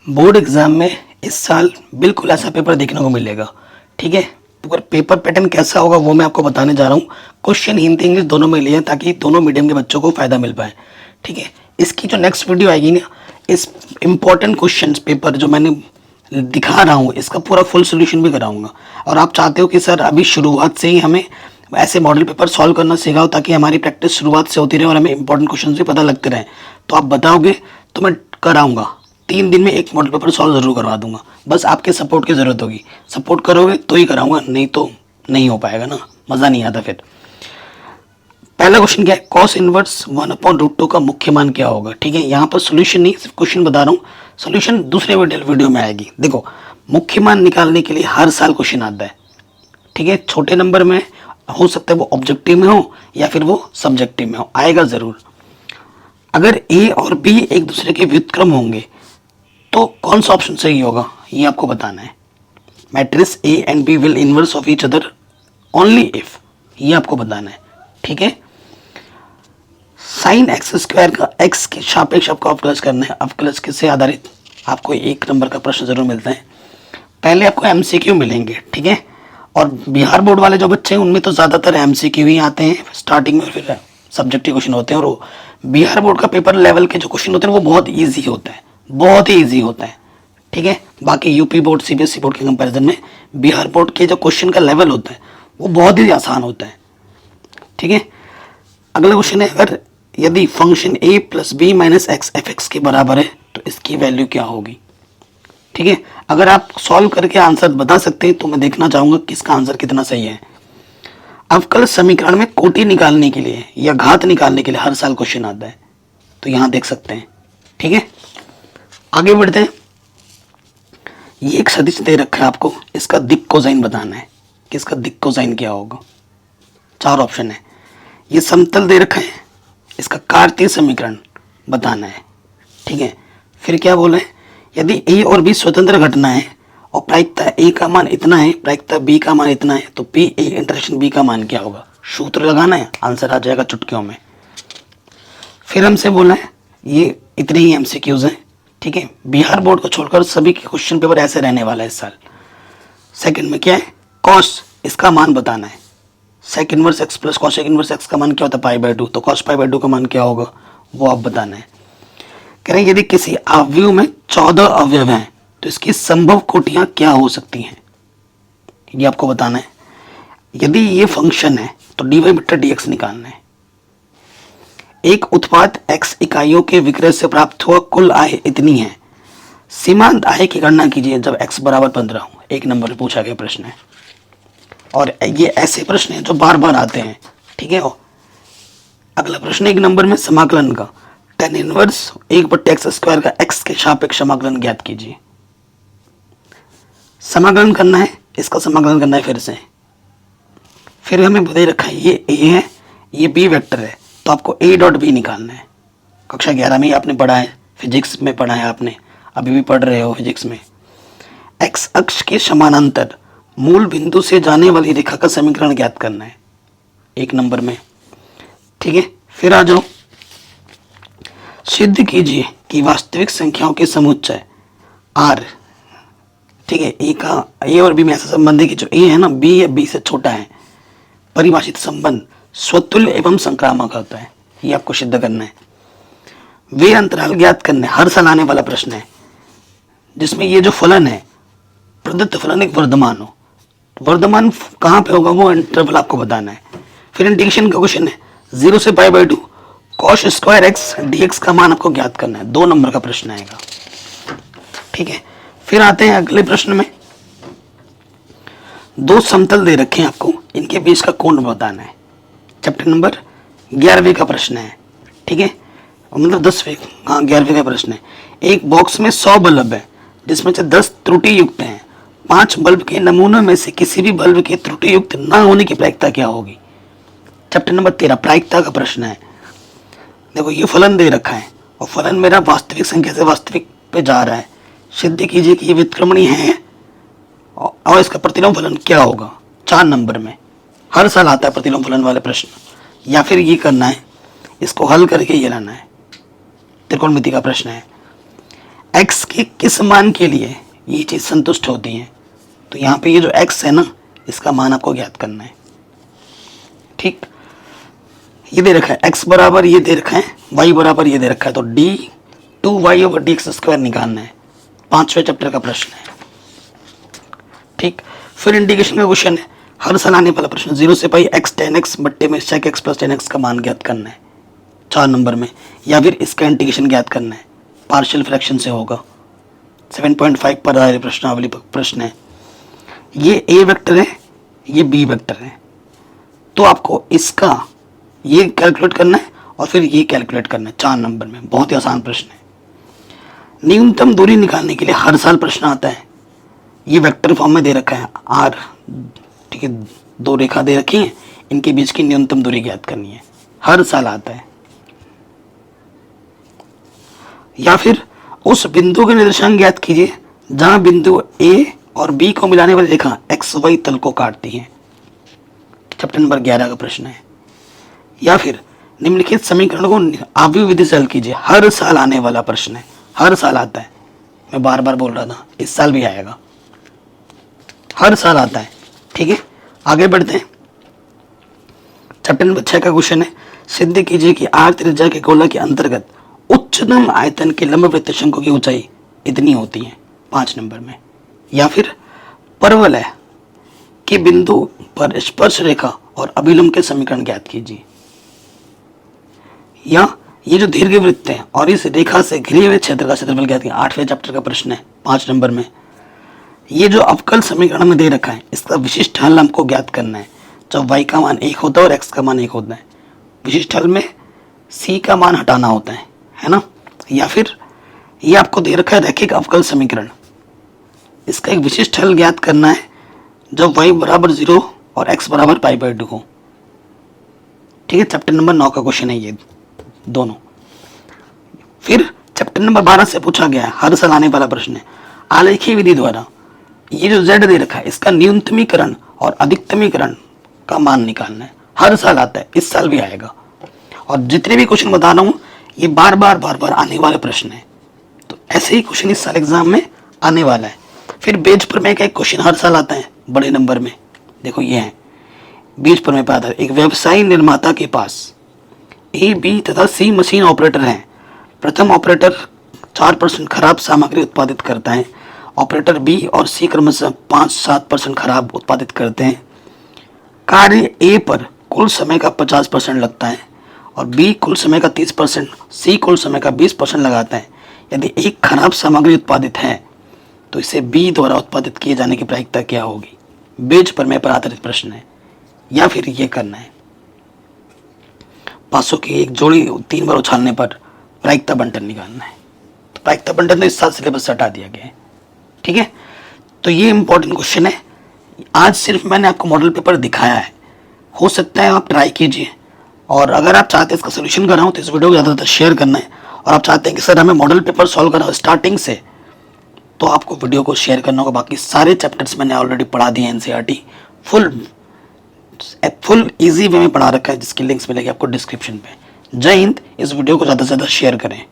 Board exam में इस साल बिल्कुल ऐसा पेपर देखने को मिलेगा। ठीक है, पेपर पैटर्न कैसा होगा वो मैं आपको बताने जा रहा हूँ। क्वेश्चन हिंदी इंग्लिश दोनों में लिए ताकि दोनों मीडियम के बच्चों को फायदा मिल पाए। ठीक है, इसकी जो नेक्स्ट वीडियो आएगी ना, इस इंपॉर्टेंट क्वेश्चन पेपर जो मैंने दिखा रहा हूँ इसका पूरा फुल सोल्यूशन भी कराऊंगा। और आप चाहते हो कि सर अभी शुरुआत से ही हमें ऐसे मॉडल पेपर सॉल्व करना सिखाओ ताकि हमारी प्रैक्टिस शुरुआत से होती रहे और हमें इंपॉर्टेंट क्वेश्चन भी पता लगते रहे, तो आप बताओगे तो मैं कराऊंगा। 3 दिन में एक मॉडल पेपर सॉल्व जरूर करवा दूंगा, बस आपके सपोर्ट की ज़रूरत होगी। सपोर्ट करोगे तो ही कराऊंगा, नहीं तो नहीं हो पाएगा ना, मज़ा नहीं आता फिर। पहला क्वेश्चन क्या है, कॉस इनवर्स 1/√2 का मुख्य मान क्या होगा। ठीक है, यहाँ पर सोल्यूशन नहीं सिर्फ क्वेश्चन बता रहा हूँ, सोल्यूशन दूसरे वीडियो में आएगी। देखो, मुख्य मान निकालने के लिए हर साल क्वेश्चन आता है। ठीक है, छोटे नंबर में हो सकता है वो ऑब्जेक्टिव में हो या फिर वो सब्जेक्टिव में हो, आएगा ज़रूर। अगर ए और बी एक दूसरे के व्युत्क्रम होंगे तो कौन सा ऑप्शन सही होगा ये आपको बताना है। Matrix A and B will inverse of each other only if, ये आपको बताना है। ठीक है, साइन एक्स स्क्वायर का एक्स के सापेक्ष आपको अवकलज करना है। अवकलज किससे आधारित, आपको 1 नंबर का प्रश्न जरूर मिलता है। पहले आपको एमसीक्यू मिलेंगे। ठीक है, और बिहार बोर्ड वाले जो बच्चे हैं उनमें तो ज़्यादातर एमसीक्यू ही आते हैं स्टार्टिंग में, फिर सब्जेक्टिव क्वेश्चन होते हैं। और वो बिहार बोर्ड का पेपर लेवल के जो क्वेश्चन होते हैं वो बहुत ईजी होता है, बहुत ही ईजी होता है। ठीक है, बाकी यूपी बोर्ड सीबीएसई बोर्ड के कंपैरिजन में बिहार बोर्ड के जो क्वेश्चन का लेवल होता है वो बहुत ही आसान होता है। ठीक है, अगला क्वेश्चन है, अगर यदि function a plus b minus x f x के बराबर है तो इसकी वैल्यू क्या होगी। ठीक है, अगर आप सॉल्व करके आंसर बता सकते हैं तो मैं देखना चाहूंगा किसका आंसर कितना सही है। अवकल समीकरण में कोटि निकालने के लिए या घात निकालने के लिए हर साल क्वेश्चन आता है, तो यहां देख सकते हैं। ठीक है, आगे बढ़ते हैं। ये एक सदिश दे रखा है आपको, इसका दिक् कोसाइन बताना है कि इसका दिक् कोसाइन क्या होगा। 4 ऑप्शन है। ये समतल दे रखा है, इसका कार्तीय समीकरण बताना है। ठीक है, फिर क्या बोला है, यदि ए और बी स्वतंत्र घटना है और प्रायिकता ए का मान इतना है, प्रायिकता बी का मान इतना है, तो पी ए इंटरसेक्शन बी का मान क्या होगा। सूत्र लगाना है, आंसर आ जाएगा चुटकियों में। फिर हमसे बोला है, ये इतने ही एमसीक्यूज हैं। ठीक है, बिहार बोर्ड को छोड़कर सभी के क्वेश्चन पेपर ऐसे रहने वाला है इस साल। सेकंड में क्या है, कॉस, इसका मान बताना है। Sec inverse x plus cosec inverse x का मान क्या होता है, पाई/2, तो कॉस पाई/2 का मान क्या होगा वो आप बताना है। कह रहे हैं यदि किसी अवयव में 14 अवयव हैं तो इसकी संभव कोटियां क्या हो सकती हैं, ये आपको बताना है। यदि ये फंक्शन है तो dy/dx निकालना है। एक उत्पाद x इकाइयों के विक्रय से प्राप्त हुआ कुल आय इतनी है, सीमांत आय की गणना कीजिए जब x बराबर 15 हो। 1 नंबर में पूछा गया प्रश्न है, और ये ऐसे प्रश्न हैं जो बार बार आते हैं। ठीक है, अगला प्रश्न 1 नंबर में समाकलन का, tan इनवर्स 1/x² का x के सापेक्ष समाकलन ज्ञात कीजिए। समाकलन करना है, इसका समाकलन करना है फिर से। फिर हमें दे रखा है ये a है, ये b वेक्टर है, तो आपको a.b निकालना है। कक्षा 11 में आपने पढ़ा है, फिजिक्स में पढ़ा है आपने, अभी भी पढ़ रहे हो फिजिक्स में। x अक्ष के समानांतर मूल बिंदु से जाने वाली रेखा का समीकरण ज्ञात करना है 1 नंबर में। ठीक है, फिर आ जाओ, सिद्ध कीजिए कि वास्तविक संख्याओं के समुच्चय r, ठीक है, ए और बी में ऐसा संबंध है कि जो ए है ना बी या बी से छोटा है, परिभाषित संबंध स्वतुल्य एवं संक्रामक होता है, ये आपको सिद्ध करना है। वे अंतराल ज्ञात करने, हर साल आने वाला प्रश्न है, जिसमें ये जो फलन है प्रदत्त फलन एक वर्धमान हो, वर्धमान कहाँ पे होगा वो इंटरवल आपको बताना है। फिर इंटीग्रेशन का क्वेश्चन है, 0 से पाई/2 कॉस स्क्वायर एक्स dx का मान आपको ज्ञात करना है। 2 नंबर का प्रश्न आएगा। ठीक है, फिर आते हैं अगले प्रश्न में। 2 समतल दे रखे हैं आपको, इनके बीच का कोण बताना है। चैप्टर नंबर 11वें का प्रश्न है। ठीक है, मतलब 10वें, हाँ 11वें का प्रश्न है। एक बॉक्स में 100 बल्ब है जिसमें से 10 त्रुटि युक्त हैं। 5 बल्ब के नमूनों में से किसी भी बल्ब के त्रुटि युक्त न होने की प्रायिकता क्या होगी। चैप्टर नंबर 13 प्रायिकता का प्रश्न है। देखो, ये फलन दे रखा है और फलन मेरा वास्तविक संख्या से वास्तविक पे जा रहा है। सिद्ध कीजिए कि ये व्युत्क्रमणीय है और इसका प्रतिलोम फलन क्या होगा। 4 नंबर में हर साल आता है प्रतिलोम फलन वाले प्रश्न, या फिर ये करना है, इसको हल करके ये लाना है। त्रिकोणमिति का प्रश्न है। x के किस मान के लिए ये चीज़ संतुष्ट होती है। तो यहाँ पे ये जो x है ना, इसका मान आपको ज्ञात करना है। ठीक, ये दे रखा है x बराबर ये दे रखा है, y बराबर ये दे रखा है, तो d2y/dx² निकालना है। 5वें चैप्टर का प्रश्न है। ठीक, फिर इंटीग्रेशन का क्वेश्चन है, हर साल आने वाला प्रश्न। 0 से पाई x tan x बट्टे में sec x + tan x का मान ज्ञात करना है 4 नंबर में, या फिर इसका इंटीग्रेशन ज्ञात करना है, पार्शियल फ्रैक्शन से होगा। 7.5 पर आए प्रश्नावली प्रश्न है। ये a वेक्टर है, ये b वेक्टर है, तो आपको इसका ये कैलकुलेट करना है और फिर ये कैलकुलेट करना है 4 नंबर में। बहुत ही आसान प्रश्न है। न्यूनतम दूरी निकालने के लिए हर साल प्रश्न आता है। ये वेक्टर फॉर्म में दे रखा है r, ठीक है, 2 रेखा दे रखी है, इनके बीच की न्यूनतम दूरी ज्ञात करनी है, हर साल आता है। या फिर उस बिंदु के निर्देशांक ज्ञात कीजिए जहां बिंदु A और B को मिलाने वाली रेखा XY तल को काटती है। चैप्टर नंबर 11 का प्रश्न है। या फिर निम्नलिखित समीकरण को आव्यूह विधि से हल कीजिए। हर साल आने वाला प्रश्न है, हर साल आता है। मैं बार बार बोल रहा था, इस साल भी आएगा, हर साल आता है। ठीक है, आगे बढ़ते हैं। चैप्टर नंबर 6 का क्वेश्चन है, सिद्ध कीजिए कि आर त्रिज्या के गोला के अंतर्गत उच्चतम आयतन के लंबवृत्त शंकु की ऊंचाई इतनी होती है, 5 नंबर में। या फिर परवलय के बिंदु पर स्पर्श रेखा और अभिलंब के समीकरण ज्ञात कीजिए। या ये जो दीर्घवृत्त है और इस रेखा से घिरे हुए क्षेत्र का क्षेत्रफल ज्ञात कीजिए। 8वें चैप्टर का प्रश्न है, 5 नंबर में। ये जो अवकल समीकरण में दे रखा है, इसका विशिष्ट हल हमको ज्ञात करना है। जब y का मान 1 होता है और x का मान 1 होता है, विशिष्ट हल में c का मान हटाना होता है ना। या फिर ये आपको दे रखा है रैखिक अवकल समीकरण, इसका एक विशिष्ट हल ज्ञात करना है जब y बराबर 0 और x बराबर π/2 हो। ठीक है, चैप्टर नंबर 9 का क्वेश्चन है ये दोनों। फिर चैप्टर नंबर 12 से पूछा गया है, हर साल आने वाला प्रश्न है, आलेखीय विधि द्वारा ये जो z दे रखा है, इसका न्यूनतमीकरण और अधिकतमीकरण का मान निकालना है। हर साल आता है, इस साल भी आएगा। और जितने भी क्वेश्चन बता रहा हूँ, ये बार बार आने वाले प्रश्न है। तो ऐसे ही क्वेश्चन इस साल एग्जाम में आने वाला है। फिर बीज प्रमेय का एक क्वेश्चन हर साल आता है बड़े नंबर में। देखो ये है बीज प्रमेय पर आधारित। एक व्यवसायी निर्माता के पास A, B तथा C मशीन ऑपरेटर हैं। प्रथम ऑपरेटर 4% खराब सामग्री उत्पादित करता है, ऑपरेटर B और C क्रमशः 5-7% खराब उत्पादित करते हैं। कार्य A पर कुल समय का 50% लगता है और B कुल समय का 30%, C कुल समय का 20% लगाता है। यदि एक खराब सामग्री उत्पादित है तो इसे B द्वारा उत्पादित किए जाने की प्रायिकता क्या होगी। बीज प्रमेय पर आधारित प्रश्न है। या फिर ये करना है, 500 की एक जोड़ी 3 बार उछालने पर प्रायिकता बंटन निकालना है। तो प्रायिकता बंटन तो इस साल सिलेबस से हटा दिया गया है। ठीक है, तो ये इंपॉर्टेंट क्वेश्चन है। आज सिर्फ मैंने आपको मॉडल पेपर दिखाया है, हो सकता है आप ट्राई कीजिए। और अगर आप चाहते हैं इसका सोल्यूशन कराऊं तो इस वीडियो को ज़्यादातर शेयर करना है। और आप चाहते हैं कि सर हमें मॉडल पेपर सॉल्व करना स्टार्टिंग से, तो आपको वीडियो को शेयर करना होगा। बाकी सारे चैप्टर्स मैंने ऑलरेडी पढ़ा दिए हैं, एनसीईआरटी फुल इजी वे में पढ़ा रखा है, जिसकी लिंक्स मिलेगी आपको डिस्क्रिप्शन पे। जय हिंद। इस वीडियो को ज़्यादा से ज़्यादा शेयर करें।